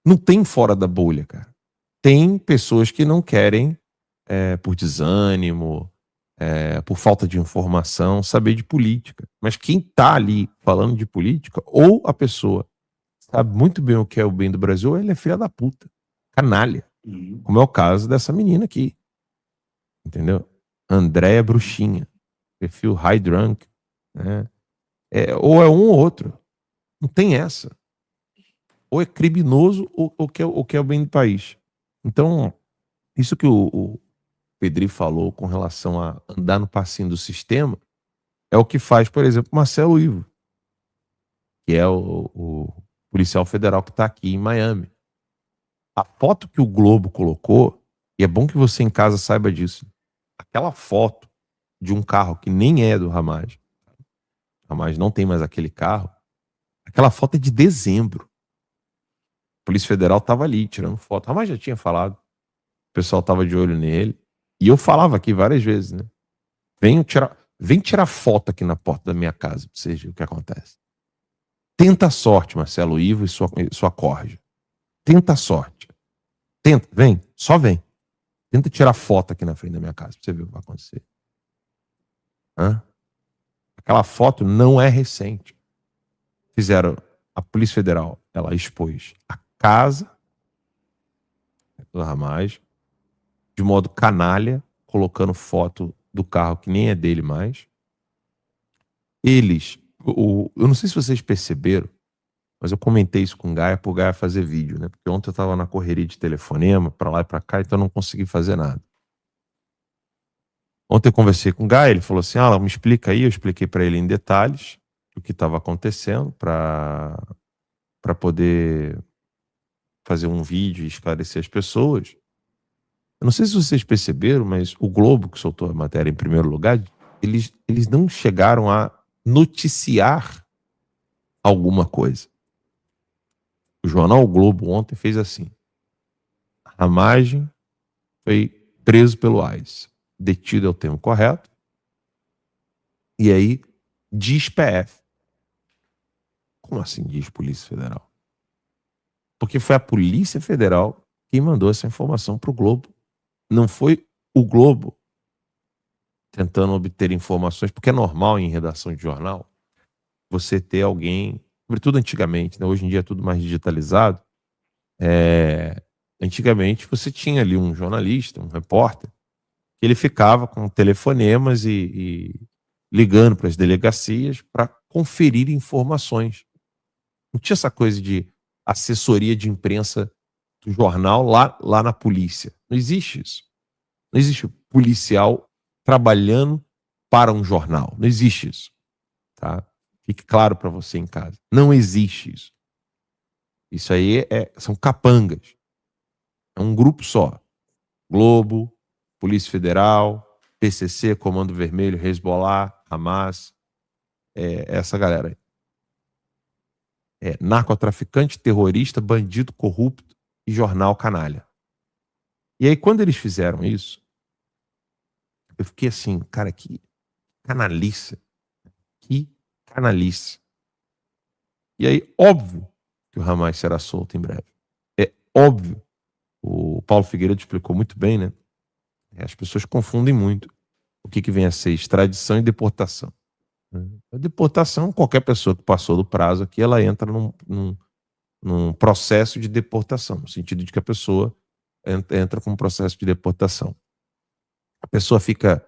Não tem fora da bolha, cara. Tem pessoas que não querem, por desânimo, por falta de informação, saber de política. Mas quem tá ali falando de política, ou a pessoa sabe muito bem o que é o bem do Brasil, ou ele é filha da puta, canalha. Como é o caso dessa menina aqui. Entendeu? Andréia Bruxinha. Perfil High Drunk. Né? Ou é um ou outro. Não tem essa. Ou é criminoso ou quer o bem do país. Então, isso que o Pedri falou com relação a andar no passinho do sistema é o que faz, por exemplo, Marcelo Ivo, que é o policial federal que está aqui em Miami. A foto que o Globo colocou, e é bom que você em casa saiba disso, aquela foto de um carro que nem é do Hamas, Hamas não tem mais aquele carro, aquela foto é de dezembro. A Polícia Federal estava ali tirando foto. Hamas já tinha falado, o pessoal estava de olho nele, e eu falava aqui várias vezes, né? Vem tirar foto aqui na porta da minha casa, pra vocês verem o que acontece. Tenta a sorte, Marcelo Ivo e sua corja. Tenta a sorte. Tenta, vem, só vem. Tenta tirar foto aqui na frente da minha casa, pra você ver o que vai acontecer. Aquela foto não é recente. Fizeram, a Polícia Federal, ela expôs a casa do Hamas de modo canalha, colocando foto do carro que nem é dele mais. Eles, eu não sei se vocês perceberam, mas eu comentei isso com o Gaia por Gaia fazer vídeo, né? Porque ontem eu tava na correria de telefonema, pra lá e pra cá, então eu não consegui fazer nada. Ontem eu conversei com o Gaia, ele falou assim, me explica aí, eu expliquei pra ele em detalhes o que estava acontecendo pra poder fazer um vídeo e esclarecer as pessoas. Eu não sei se vocês perceberam, mas o Globo, que soltou a matéria em primeiro lugar, eles não chegaram a noticiar alguma coisa. O jornal O Globo ontem fez assim: Ramagem foi preso pelo ICE. Detido é o termo correto. E aí, diz PF. Como assim diz Polícia Federal? Porque foi a Polícia Federal quem mandou essa informação para o Globo. Não foi o Globo tentando obter informações, porque é normal em redação de jornal você ter alguém, sobretudo antigamente, né? Hoje em dia é tudo mais digitalizado. Antigamente você tinha ali um jornalista, um repórter, que ele ficava com telefonemas e ligando para as delegacias para conferir informações. Não tinha essa coisa de assessoria de imprensa do jornal lá na polícia. Não existe isso. Não existe policial trabalhando para um jornal. Não existe isso. Tá? Fique claro para você em casa. Não existe isso. Isso aí são capangas. É um grupo só. Globo, Polícia Federal, PCC, Comando Vermelho, Hezbollah, Hamas, essa galera aí. Narcotraficante, terrorista, bandido, corrupto e jornal canalha. E aí, quando eles fizeram isso, eu fiquei assim, cara, que canalice. Que canalice. E aí, óbvio que o Hamas será solto em breve. É óbvio. O Paulo Figueiredo explicou muito bem, né? As pessoas confundem muito o que vem a ser extradição e deportação. A deportação, qualquer pessoa que passou do prazo aqui, ela entra num processo de deportação, no sentido de que a pessoa entra com um processo de deportação. A pessoa fica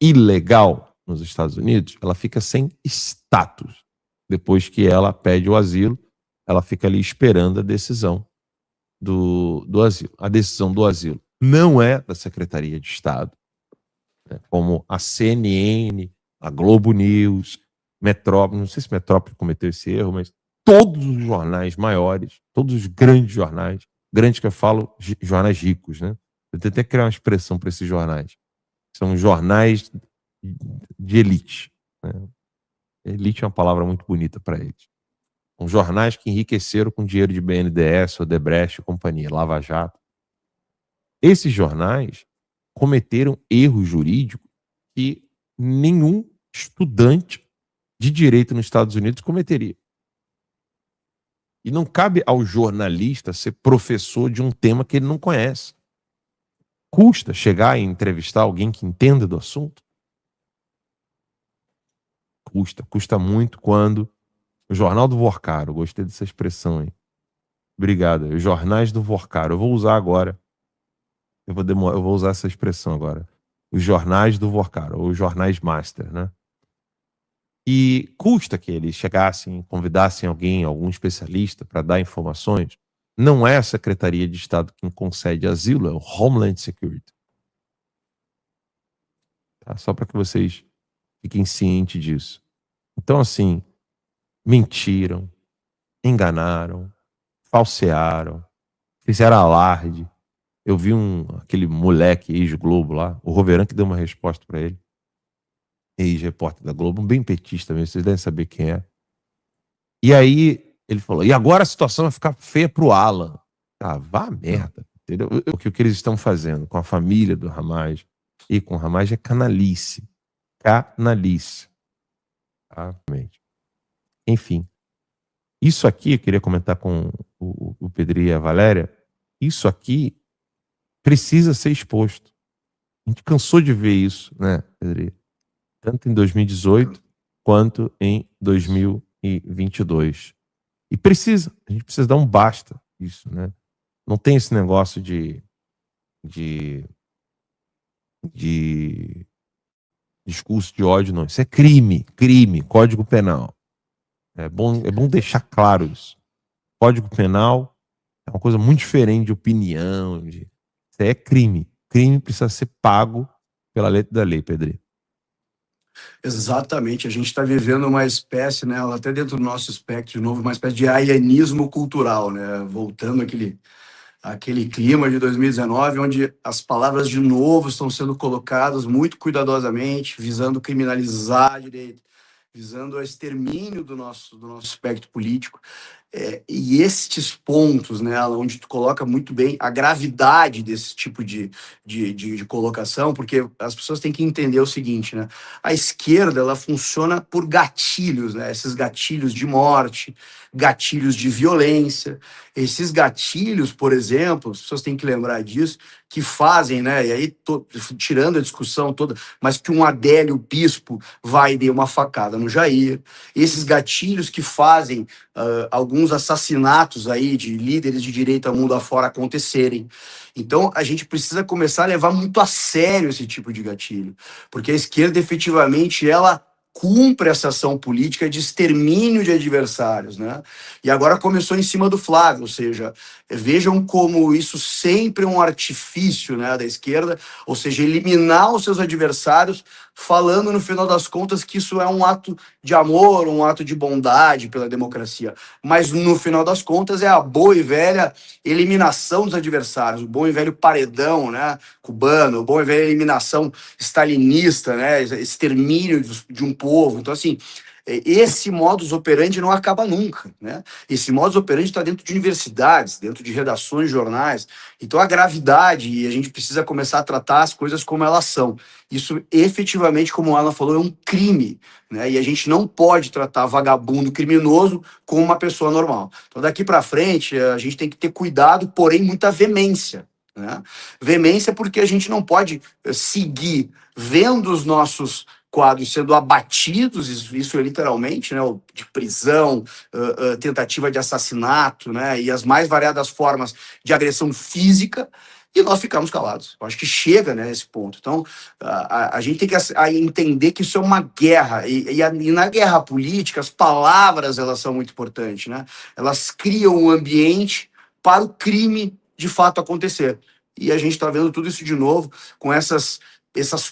ilegal nos Estados Unidos, ela fica sem status. Depois que ela pede o asilo, ela fica ali esperando a decisão do asilo. A decisão do asilo não é da Secretaria de Estado, né, como a CNN, a Globo News, Metrópole, não sei se Metrópole cometeu esse erro, mas todos os jornais maiores, todos os grandes jornais, grandes que eu falo, jornais ricos, né? Eu tentei criar uma expressão para esses jornais. São jornais de elite. Né? Elite é uma palavra muito bonita para eles. São jornais que enriqueceram com dinheiro de BNDES, Odebrecht e companhia, Lava Jato. Esses jornais cometeram erros jurídicos que nenhum estudante de direito nos Estados Unidos cometeria. E não cabe ao jornalista ser professor de um tema que ele não conhece. Custa chegar e entrevistar alguém que entenda do assunto? Custa muito quando o Jornal do Vorcaro, gostei dessa expressão aí. Obrigado. Os jornais do Vorcaro. Eu vou usar agora. Eu vou usar essa expressão agora. Os jornais do Vorcaro, ou os jornais master, né? E custa que eles chegassem, convidassem algum especialista para dar informações. Não é a Secretaria de Estado quem concede asilo, é o Homeland Security. Tá? Só para que vocês fiquem cientes disso. Então, assim, mentiram, enganaram, falsearam, fizeram alarde. Eu vi aquele moleque ex-Globo lá, o Roveran, que deu uma resposta para ele. Ex-repórter da Globo, um bem petista mesmo, vocês devem saber quem é. E aí ele falou, e agora a situação vai ficar feia pro Alan. Ah, vá a merda, entendeu? O que eles estão fazendo com a família do Hamas e com o Hamas é canalice. Canalice. Tá? Enfim. Isso aqui, eu queria comentar com o Pedrinho e a Valéria, isso aqui precisa ser exposto. A gente cansou de ver isso, né, Pedrinho? Tanto em 2018 quanto em 2022. E a gente precisa dar um basta isso, né? Não tem esse negócio de discurso de ódio, não. Isso é crime, Código Penal. É bom deixar claro isso. Código Penal é uma coisa muito diferente de opinião. Isso é crime. Crime precisa ser pago pela letra da lei, Pedrinho. Exatamente, a gente está vivendo uma espécie, né, até dentro do nosso espectro de novo, uma espécie de alienismo cultural, né, voltando aquele clima de 2019, onde as palavras de novo estão sendo colocadas muito cuidadosamente, visando criminalizar a direita, visando o extermínio do nosso espectro político. E estes pontos, né, onde tu coloca muito bem a gravidade desse tipo de colocação, porque as pessoas têm que entender o seguinte, né, a esquerda, ela funciona por gatilhos, né, esses gatilhos de morte, gatilhos de violência, esses gatilhos, por exemplo, as pessoas têm que lembrar disso, que fazem, né, e aí tirando a discussão toda, mas que um Adélio Bispo vai e dê uma facada no Jair, esses gatilhos que fazem alguns assassinatos aí de líderes de direita mundo afora acontecerem. Então, a gente precisa começar a levar muito a sério esse tipo de gatilho, porque a esquerda, efetivamente, ela cumpre essa ação política de extermínio de adversários, né? E agora começou em cima do Flávio, ou seja, vejam como isso sempre é um artifício, né, da esquerda, ou seja, eliminar os seus adversários, falando no final das contas que isso é um ato de amor, um ato de bondade pela democracia, mas no final das contas é a boa e velha eliminação dos adversários, o bom e velho paredão, né, cubano, o bom e velha eliminação stalinista, né, extermínio de um povo. Então, assim, esse modus operandi não acaba nunca, né? Esse modus operandi está dentro de universidades, dentro de redações, jornais. Então, a gravidade, e a gente precisa começar a tratar as coisas como elas são. Isso, efetivamente, como o Alan falou, é um crime, né? E a gente não pode tratar vagabundo criminoso como uma pessoa normal. Então, daqui para frente, a gente tem que ter cuidado, porém, muita veemência, né? Veemência porque a gente não pode seguir vendo os nossos quadros sendo abatidos, isso é literalmente, né, de prisão, tentativa de assassinato, né, e as mais variadas formas de agressão física, e nós ficamos calados. Eu acho que chega, né, esse ponto. Então, a gente tem que entender que isso é uma guerra, e na guerra política, as palavras, elas são muito importantes, né? Elas criam um ambiente para o crime, de fato, acontecer. E a gente está vendo tudo isso de novo, com essas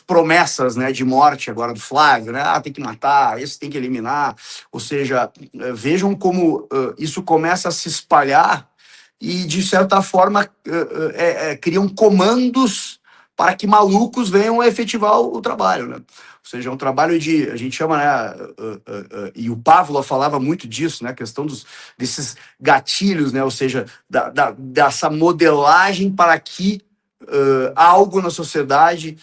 promessas, né, de morte agora do Flávio, né? Ah, tem que matar, esse tem que eliminar. Ou seja, vejam como isso começa a se espalhar e, de certa forma, criam comandos para que malucos venham a efetivar o trabalho, né? Ou seja, é um trabalho a gente chama, né, e o Pavlov falava muito disso, né, a questão desses gatilhos, né, ou seja, dessa modelagem para que algo na sociedade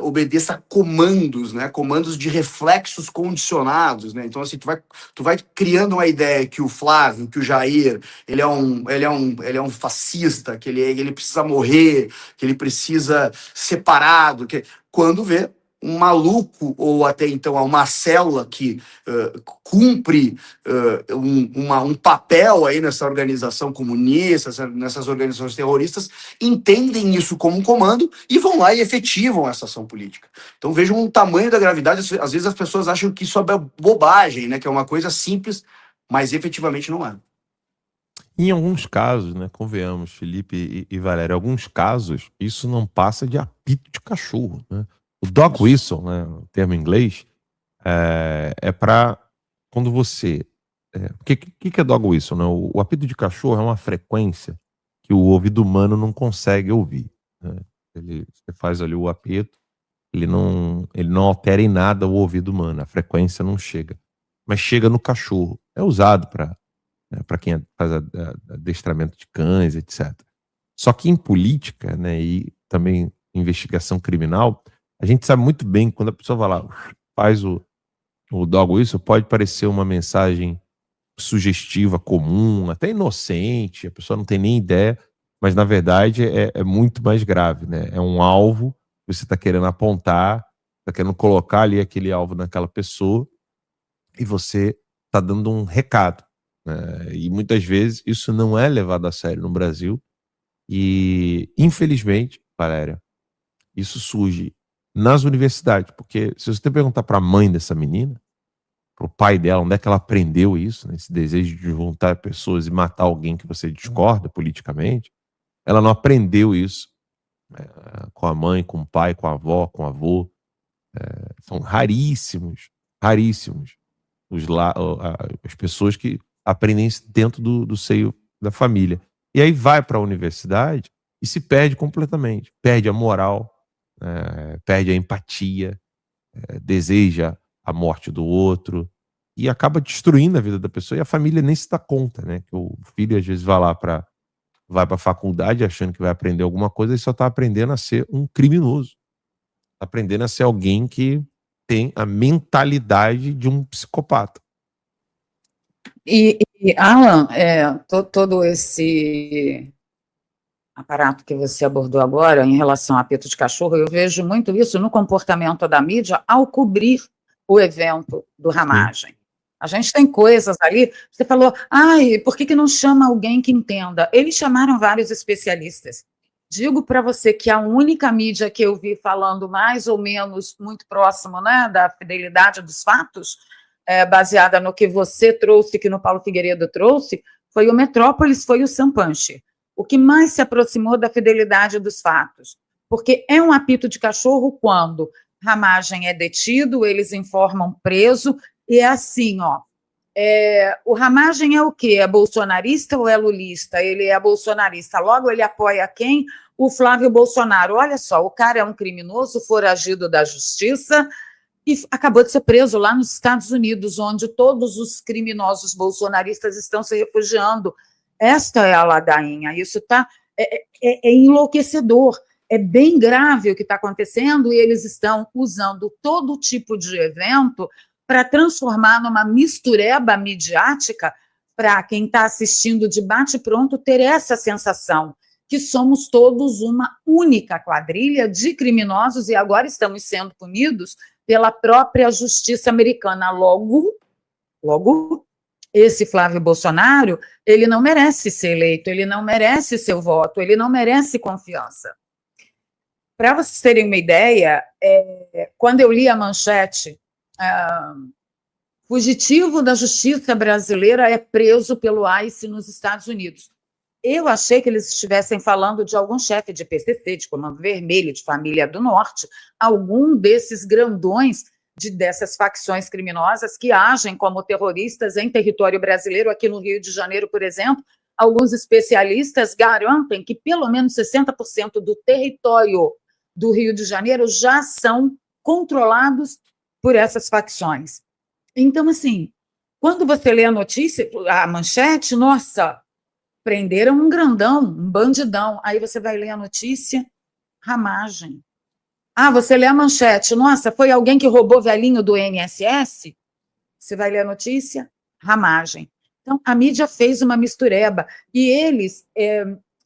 obedeça a comandos, né? Comandos de reflexos condicionados, né? Então, assim, tu vai criando uma ideia que o Flávio, que o Jair, ele é um fascista, que ele precisa morrer, que ele precisa separado, que quando vê um maluco, ou até então uma célula que cumpre um papel aí nessa organização comunista, nessas organizações terroristas, entendem isso como um comando e vão lá e efetivam essa ação política. Então vejam o tamanho da gravidade. Às vezes as pessoas acham que isso é bobagem, né? Que é uma coisa simples, mas efetivamente não é. Em alguns casos, né, convenhamos, Felipe e Valéria, em alguns casos, isso não passa de apito de cachorro, né? O dog whistle, né, o termo em inglês, é para quando você... O que é dog whistle? Né? O apito de cachorro é uma frequência que o ouvido humano não consegue ouvir, né? Você faz ali o apito, ele não altera em nada o ouvido humano, a frequência não chega. Mas chega no cachorro. É usado para quem faz adestramento de cães, etc. Só que em política, né, e também investigação criminal, a gente sabe muito bem que quando a pessoa vai lá, faz o dog whistle, pode parecer uma mensagem sugestiva, comum, até inocente, a pessoa não tem nem ideia, mas na verdade é muito mais grave, né? É um alvo que você está querendo apontar, está querendo colocar ali aquele alvo naquela pessoa e você está dando um recado, né? E muitas vezes isso não é levado a sério no Brasil e, infelizmente, Valéria, isso surge nas universidades, porque se você perguntar para a mãe dessa menina, para o pai dela, onde é que ela aprendeu isso, né, esse desejo de juntar pessoas e matar alguém que você discorda politicamente, ela não aprendeu isso com a mãe, com o pai, com a avó, com o avô. São raríssimos as pessoas que aprendem isso dentro do seio da família. E aí vai para a universidade e se perde completamente. Perde a moral, perde a empatia, deseja a morte do outro e acaba destruindo a vida da pessoa, e a família nem se dá conta, né? Que o filho às vezes vai para a faculdade achando que vai aprender alguma coisa e só está aprendendo a ser um criminoso, aprendendo a ser alguém que tem a mentalidade de um psicopata. E Alan, todo esse aparato que você abordou agora em relação a apito de cachorro, eu vejo muito isso no comportamento da mídia ao cobrir o evento do Ramagem. A gente tem coisas ali, você falou, por que não chama alguém que entenda? Eles chamaram vários especialistas. Digo para você que a única mídia que eu vi falando mais ou menos muito próximo, né, da fidelidade dos fatos, baseada no que você trouxe, que no Paulo Figueiredo trouxe, foi o Metrópolis, foi o Sampanchi. O que mais se aproximou da fidelidade dos fatos. Porque é um apito de cachorro quando Ramagem é detido, eles informam preso, e é assim, o Ramagem é o quê? É bolsonarista ou é lulista? Ele é bolsonarista, logo ele apoia quem? O Flávio Bolsonaro. Olha só, o cara é um criminoso, foragido da justiça, e acabou de ser preso lá nos Estados Unidos, onde todos os criminosos bolsonaristas estão se refugiando. Esta é a ladainha, isso é enlouquecedor, é bem grave o que está acontecendo, e eles estão usando todo tipo de evento para transformar numa mistureba midiática para quem está assistindo de bate-pronto ter essa sensação que somos todos uma única quadrilha de criminosos e agora estamos sendo punidos pela própria justiça americana. Logo, esse Flávio Bolsonaro, ele não merece ser eleito, ele não merece seu voto, ele não merece confiança. Para vocês terem uma ideia, quando eu li a manchete, fugitivo da justiça brasileira é preso pelo ICE nos Estados Unidos. Eu achei que eles estivessem falando de algum chefe de PCC, de Comando Vermelho, de Família do Norte, algum desses grandões dessas facções criminosas que agem como terroristas em território brasileiro. Aqui no Rio de Janeiro, por exemplo, alguns especialistas garantem que pelo menos 60% do território do Rio de Janeiro já são controlados por essas facções. Então, assim, quando você lê a notícia, a manchete, nossa, prenderam um grandão, um bandidão. Aí você vai ler a notícia, ramagem. Ah, você lê a manchete, nossa, foi alguém que roubou velhinho do INSS? Você vai ler a notícia, ramagem. Então, a mídia fez uma mistureba, e eles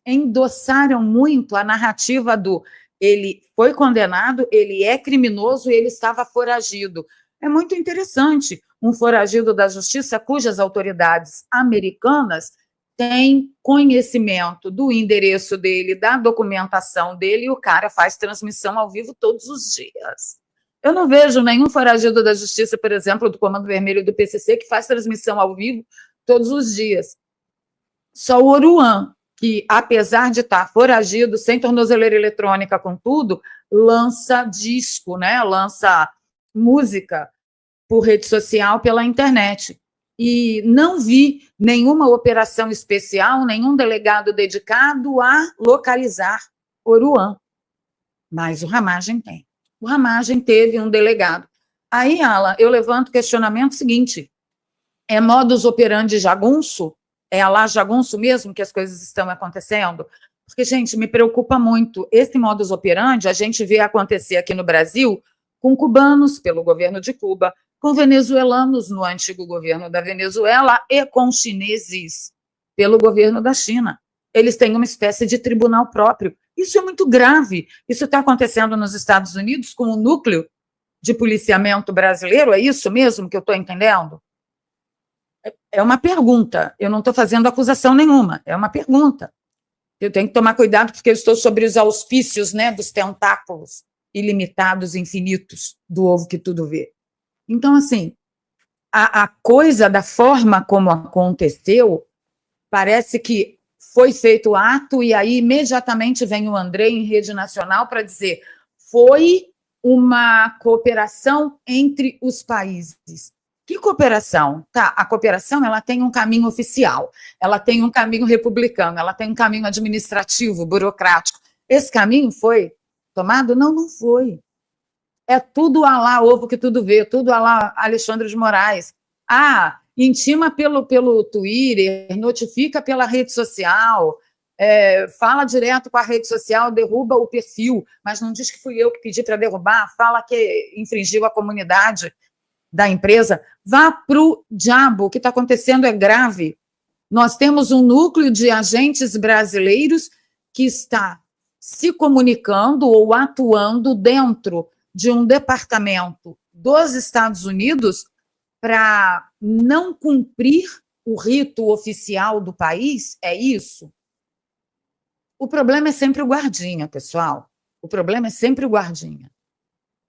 endossaram muito a narrativa do ele foi condenado, ele é criminoso, ele estava foragido. É muito interessante, um foragido da justiça cujas autoridades americanas têm conhecimento do endereço dele, da documentação dele, e o cara faz transmissão ao vivo todos os dias. Eu não vejo nenhum foragido da justiça, por exemplo, do Comando Vermelho do PCC, que faz transmissão ao vivo todos os dias. Só o Oruan, que, apesar de estar foragido, sem tornozeleira eletrônica, com tudo, lança disco, né? Lança música por rede social, pela internet. E não vi nenhuma operação especial, nenhum delegado dedicado a localizar Oruan. Mas o Ramagem tem. O Ramagem teve um delegado. Aí, Alan, eu levanto o questionamento seguinte: é modus operandi jagunço? É a lá jagunço mesmo que as coisas estão acontecendo? Porque, gente, me preocupa muito. Esse modus operandi a gente vê acontecer aqui no Brasil com cubanos, pelo governo de Cuba, com venezuelanos no antigo governo da Venezuela e com chineses pelo governo da China. Eles têm uma espécie de tribunal próprio. Isso é muito grave. Isso está acontecendo nos Estados Unidos com o núcleo de policiamento brasileiro? É isso mesmo que eu estou entendendo? É uma pergunta. Eu não estou fazendo acusação nenhuma. É uma pergunta. Eu tenho que tomar cuidado porque eu estou sobre os auspícios, né, dos tentáculos ilimitados, infinitos, do ovo que tudo vê. Então, assim, a coisa, da forma como aconteceu, parece que foi feito o ato e aí imediatamente vem o André em rede nacional para dizer foi uma cooperação entre os países. Que cooperação? Tá, a cooperação ela tem um caminho oficial, ela tem um caminho republicano, ela tem um caminho administrativo, burocrático. Esse caminho foi tomado? Não, não foi. É tudo a lá ovo que tudo vê, tudo a lá Alexandre de Moraes. Ah, intima pelo Twitter, notifica pela rede social, fala direto com a rede social, derruba o perfil, mas não diz que fui eu que pedi para derrubar, fala que infringiu a comunidade da empresa. Vá para o diabo, o que está acontecendo é grave. Nós temos um núcleo de agentes brasileiros que está se comunicando ou atuando dentro de um departamento dos Estados Unidos para não cumprir o rito oficial do país? É isso? O problema é sempre o guardinha, pessoal. O problema é sempre o guardinha.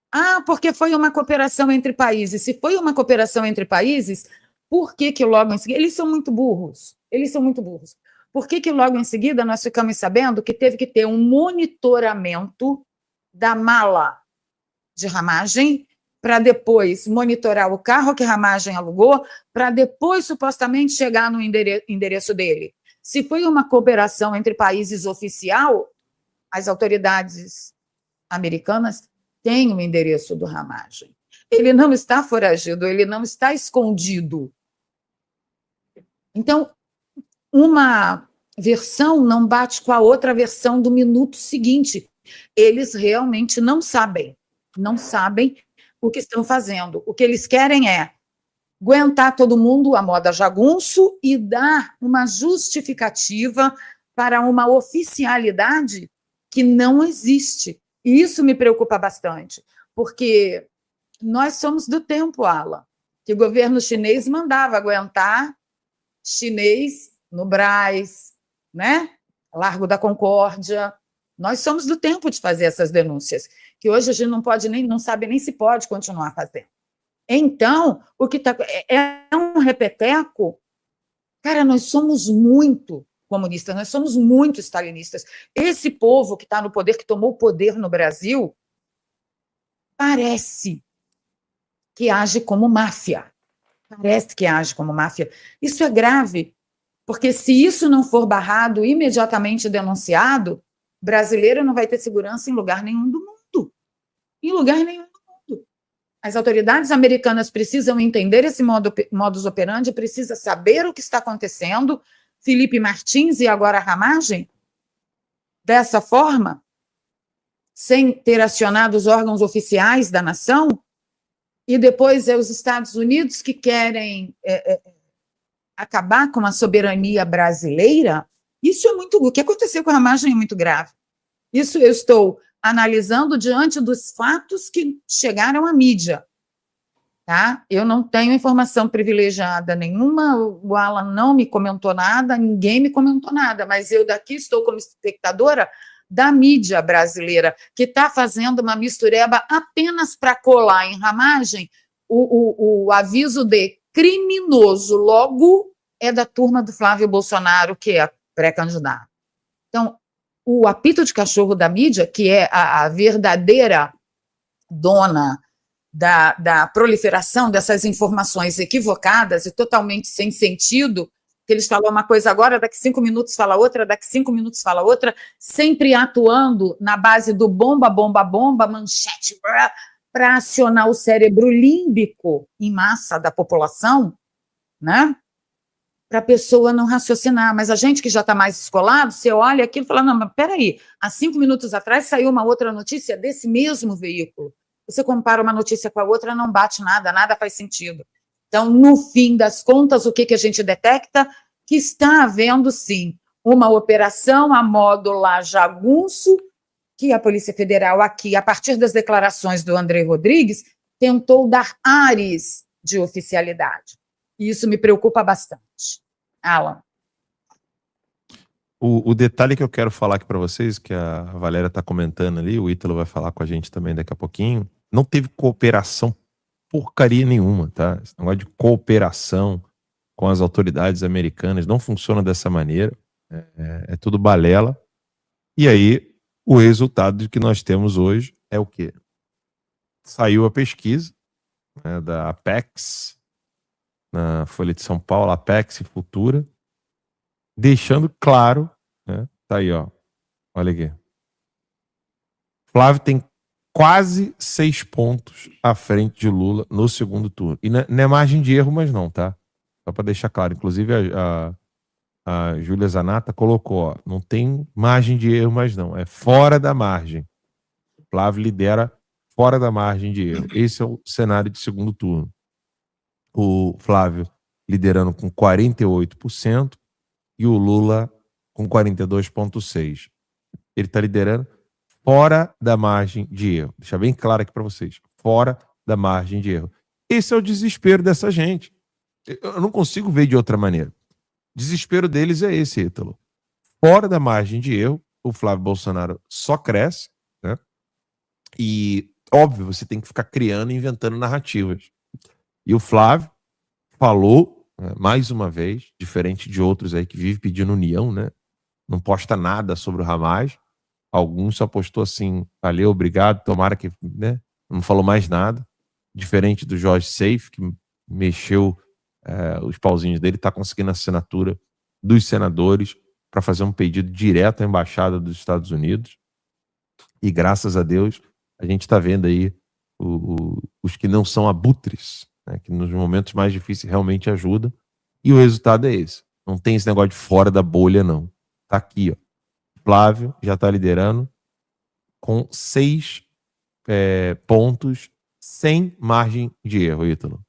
Ah, porque foi uma cooperação entre países. Se foi uma cooperação entre países, por que logo em seguida... Eles são muito burros. Eles são muito burros. Por que logo em seguida nós ficamos sabendo que teve que ter um monitoramento da mala de Ramagem para depois monitorar o carro que Ramagem alugou, para depois supostamente chegar no endereço dele? Se foi uma cooperação entre países oficial, as autoridades americanas têm o endereço do Ramagem. Ele não está foragido, ele não está escondido. Então, uma versão não bate com a outra versão do minuto seguinte. Eles realmente não sabem o que estão fazendo. O que eles querem é aguentar todo mundo à moda jagunço e dar uma justificativa para uma oficialidade que não existe. E isso me preocupa bastante, porque nós somos do tempo, Alan, que o governo chinês mandava aguentar chinês no Brás, né? Largo da Concórdia. Nós somos do tempo de fazer essas denúncias, que hoje a gente não pode não sabe nem se pode continuar fazendo. Então, o que é um repeteco. Cara, nós somos muito comunistas, nós somos muito stalinistas. Esse povo que está no poder, que tomou o poder no Brasil, parece que age como máfia. Parece que age como máfia. Isso é grave, porque se isso não for barrado, imediatamente denunciado, brasileiro não vai ter segurança em lugar nenhum do mundo. Em lugar nenhum do mundo. As autoridades americanas precisam entender esse modus operandi, precisam saber o que está acontecendo, Felipe Martins e agora Ramagem? Dessa forma? Sem ter acionado os órgãos oficiais da nação? E depois é os Estados Unidos que querem acabar com a soberania brasileira? Isso é muito... O que aconteceu com a Ramagem é muito grave. Isso eu estou analisando diante dos fatos que chegaram à mídia. Tá? Eu não tenho informação privilegiada nenhuma, o Alan não me comentou nada, ninguém me comentou nada, mas eu daqui estou como espectadora da mídia brasileira, que está fazendo uma mistureba apenas para colar em Ramagem o aviso de criminoso, logo é da turma do Flávio Bolsonaro, que é pré-candidato. Então, o apito de cachorro da mídia, que é a verdadeira dona da proliferação dessas informações equivocadas e totalmente sem sentido, que eles falam uma coisa agora, daqui 5 minutos fala outra, daqui 5 minutos fala outra, sempre atuando na base do bomba, bomba, bomba, manchete, para acionar o cérebro límbico em massa da população, né? Para a pessoa não raciocinar. Mas a gente que já está mais escolado, você olha aquilo e fala, não, mas peraí, há 5 minutos atrás saiu uma outra notícia desse mesmo veículo. Você compara uma notícia com a outra, não bate nada, nada faz sentido. Então, no fim das contas, o que a gente detecta? Que está havendo, sim, uma operação a modo lá jagunço, que a Polícia Federal aqui, a partir das declarações do André Rodrigues, tentou dar ares de oficialidade. E isso me preocupa bastante. Alan. O detalhe que eu quero falar aqui para vocês, que a Valéria está comentando ali, o Ítalo vai falar com a gente também daqui a pouquinho, não teve cooperação porcaria nenhuma, tá? Esse negócio de cooperação com as autoridades americanas não funciona dessa maneira, é tudo balela. E aí, o resultado que nós temos hoje é o quê? Saiu a pesquisa, né, da Apex, na Folha de São Paulo, Apex e Futura, deixando claro, né? Tá aí, ó. Olha aqui. Flávio tem quase 6 pontos à frente de Lula no segundo turno. E não é margem de erro, mas não, tá? Só para deixar claro. Inclusive, a Júlia Zanata colocou, ó, não tem margem de erro, mas não. É fora da margem. Flávio lidera fora da margem de erro. Esse é o cenário de segundo turno. O Flávio liderando com 48% e o Lula com 42,6%. Ele está liderando fora da margem de erro. Deixa bem claro aqui para vocês. Fora da margem de erro. Esse é o desespero dessa gente. Eu não consigo ver de outra maneira. O desespero deles é esse, Ítalo. Fora da margem de erro, o Flávio Bolsonaro só cresce, né? E, óbvio, você tem que ficar criando e inventando narrativas. E o Flávio falou, né, mais uma vez, diferente de outros aí que vivem pedindo união, né? Não posta nada sobre o Hamas. Alguns só postou assim, valeu, obrigado, tomara que, né? Não falou mais nada. Diferente do Jorge Seif, que mexeu os pauzinhos dele, está conseguindo a assinatura dos senadores para fazer um pedido direto à Embaixada dos Estados Unidos. E graças a Deus, a gente está vendo aí os que não são abutres, né, que nos momentos mais difíceis realmente ajudam. E o resultado é esse. Não tem esse negócio de fora da bolha, não. Tá aqui, ó. Flávio já está liderando com 6 pontos sem margem de erro, Ítalo.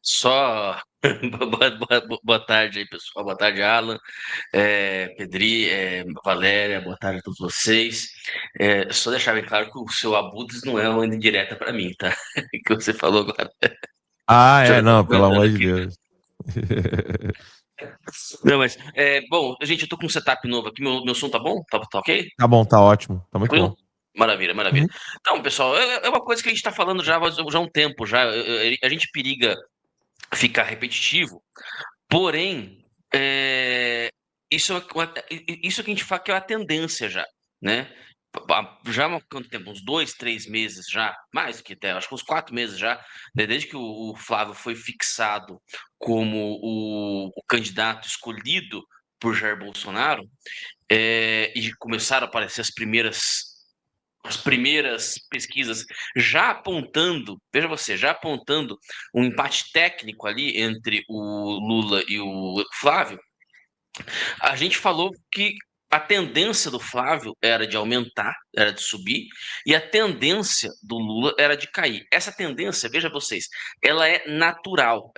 Só boa tarde aí, pessoal. Boa tarde, Alan, Pedri, Valéria, boa tarde a todos vocês. Só deixar bem claro que o seu abutres não é uma indireta para mim, tá? Que você falou agora. Não, pelo amor de Deus. Não, mas, bom, gente, eu tô com um setup novo aqui, meu som tá bom? Tá ok? Tá bom, tá ótimo, tá muito Tranquilo? bom. Maravilha, maravilha. Uhum. Então, pessoal, é uma coisa que a gente tá falando já há um tempo, já. A gente periga ficar repetitivo, porém, isso que a gente fala que é uma tendência já, né? Já há quanto tempo? Uns 2, 3 meses já, mais do que até, acho que uns 4 meses já, né? Desde que o Flávio foi fixado como o candidato escolhido por Jair Bolsonaro, e começaram a aparecer as primeiras as primeiras pesquisas já apontando, veja você, já apontando um empate técnico ali entre o Lula e o Flávio, a gente falou que a tendência do Flávio era de aumentar, era de subir, e a tendência do Lula era de cair. Essa tendência, veja vocês, ela é natural,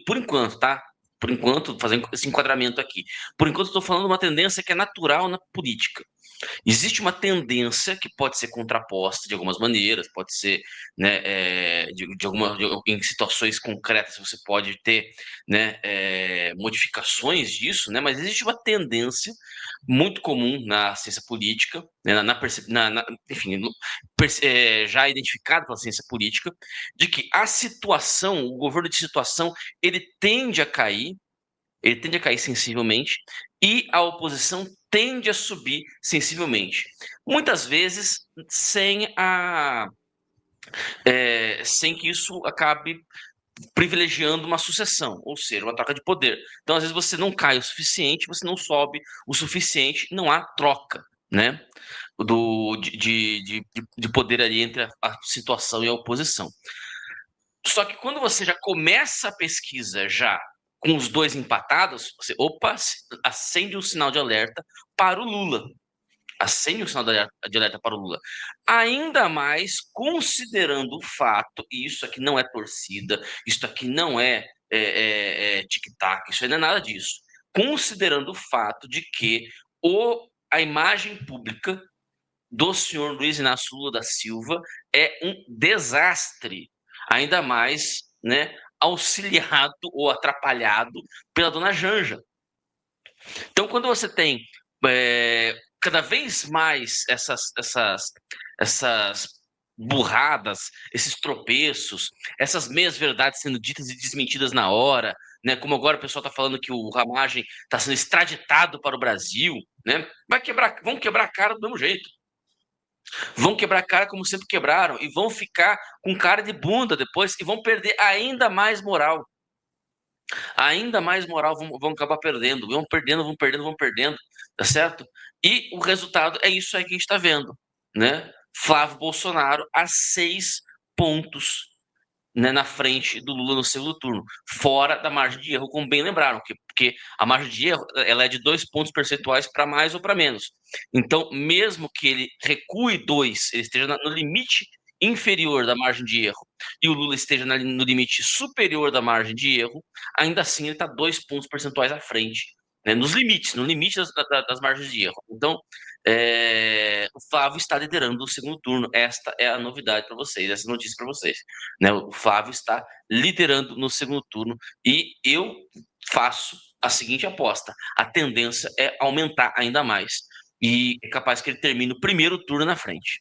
por enquanto, tá? Por enquanto, fazendo esse enquadramento aqui. Por enquanto, estou falando de uma tendência que é natural na política. Existe uma tendência que pode ser contraposta de algumas maneiras, pode ser, né, em situações concretas você pode ter, né, modificações disso, né, mas existe uma tendência muito comum na ciência política, né, enfim, já identificada pela ciência política, de que a situação, o governo de situação, ele tende a cair sensivelmente, e a oposição tende a subir sensivelmente. Muitas vezes sem que isso acabe privilegiando uma sucessão, ou seja, uma troca de poder. Então, às vezes, você não cai o suficiente, você não sobe o suficiente, não há troca, né? De poder ali entre a situação e a oposição. Só que quando você já começa a pesquisa já com os dois empatados, você, acende um sinal de alerta para o Lula. Acende um sinal de alerta para o Lula. Ainda mais considerando o fato, e isso aqui não é torcida, isso aqui não é tic-tac, isso aí não é nada disso. Considerando o fato de que a imagem pública do senhor Luiz Inácio Lula da Silva é um desastre, ainda mais, né, auxiliado ou atrapalhado pela dona Janja. Então, quando você tem cada vez mais essas burradas, esses tropeços, essas meias verdades sendo ditas e desmentidas na hora, né? Como agora o pessoal está falando que o Ramagem está sendo extraditado para o Brasil, né? Vão quebrar a cara do mesmo jeito. Vão quebrar a cara como sempre quebraram e vão ficar com cara de bunda depois e vão perder ainda mais moral. Ainda mais moral vão acabar perdendo. Vão perdendo, tá certo? E o resultado é isso aí que a gente está vendo, né? Flávio Bolsonaro a 6 pontos, né, na frente do Lula no segundo turno, fora da margem de erro, como bem lembraram, porque a margem de erro ela é de 2 pontos percentuais para mais ou para menos. Então, mesmo que ele recue 2, ele esteja no limite inferior da margem de erro e o Lula esteja no limite superior da margem de erro, ainda assim ele está 2 pontos percentuais à frente, né, no limite das margens de erro. Então, o Flávio está liderando o segundo turno. Esta é a novidade para vocês, essa notícia para vocês, né? O Flávio está liderando no segundo turno e eu faço a seguinte aposta: a tendência é aumentar ainda mais e é capaz que ele termine o primeiro turno na frente.